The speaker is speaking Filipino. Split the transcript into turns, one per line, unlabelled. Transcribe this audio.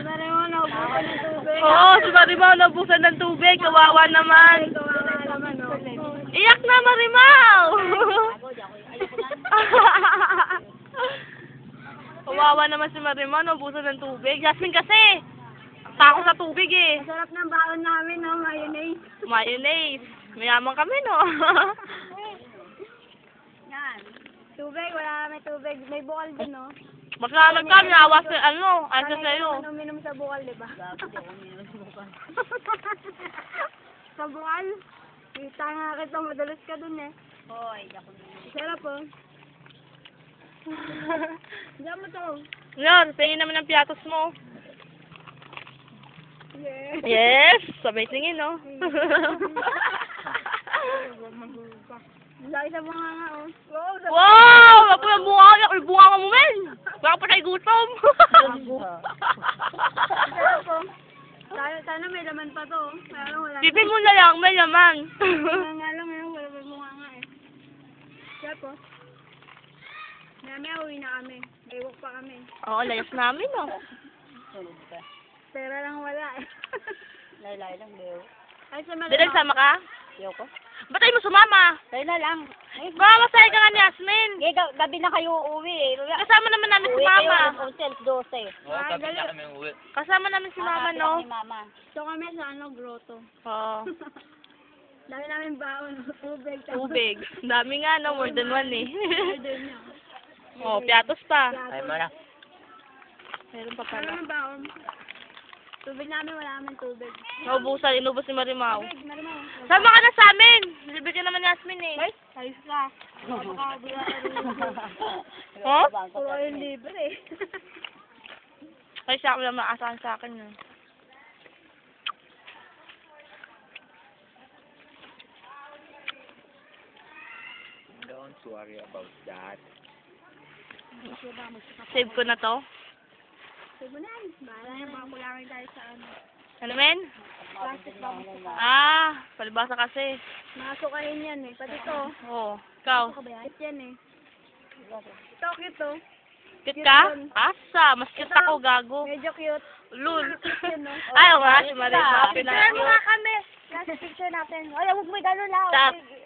Marimao, naubusan ng tubig.
Oo, si Marimao naubusan ng tubig. Kawawa naman.
Kawawa naman, oh.
Iyak na, Marimao! Kawawa naman si Marimao, naubusan ng tubig. Jasmine kasi, takot sa tubig eh.
Masarap ng baon namin, no? Mayonnaise.
Mayonnaise. Mayaman kami, no?
Yan. Tubig, wala kami tubig. May bukal din, no?
Maslaman kami, awas na, asa sa'yo.
Uminom sa bukal, di ba? Sa bukal? Kita nga kita, madalas ka dun eh.
Hoy, ako
Sarap, oh. Diyan mo to.
Ngayon, pingin naman ng piatos mo.
Yeah.
Yes! Sabay tingin, no?
Laki sa bunga nga, oh. Wow!
Wow! Ako yung bunga mo, men! Baka pa tayo gutom.
Sarap, oh. Sana may laman pa to, oh. Kaya lang wala.
Pipin mo na lang, may laman.
Wala nga lang, eh. Wala may bunga nga, eh. Sarap, oh. Maya uwi na kami. May walk pa kami.
Oo, layas namin, no?
tulog ka.
Pera lang wala, eh.
Laylay lang, Leo.
Ay, sa
Dili, sama ka?
Ayoko.
Ba't tayo mo sumama?
Laylay lang.
Baka masaya ka nga ni Yasmin.
Eh, gabi na kayo uuwi eh.
Kasama naman namin si
Uwi kayo
Mama.
alas 11, 12.
Oo, sabi na kami uwi.
Kasama namin si Mama, no?
Ni Mama.
So kami sa grotto.
Oo.
Dami namin baon. Tubig.
Tubig. Dami nga, no? More than one, eh.
Doon niya.
Oo, piatos pa.
Ay, mara.
Meron pa
Ano
pala.
naman baon? Tubig namin, wala namin tubig.
Naubusan, inubos si Marimao.
Tubig, marimao.
Sama ka na sa amin! Bibigyan naman ni Yasmin, eh.
Ayos ka. Makakabula ka rin.
Huh?
Puro yung libre, eh.
Ay, siya ako lang maasahan sa akin, eh.
Don't worry about that.
Save ko na to.
Sabi mo na, bahala na, baka kulangin tayo sa ano.
Ano, men?
Plastic box.
Ah, palibasa kasi.
Makasukahin yan, eh. Pati to.
Oo. Ikaw.
Ito ba yan? Cute yan, eh. Ito, cute, to.
Cute ka? Asa? Mas cute ako, gago.
Medyo cute.
Lul.
Yun, no?
Ay, oo nga, si Marimao.
Picture mo nga kami. Last picture natin. Ay, huwag mo gano'n lang.
Stop.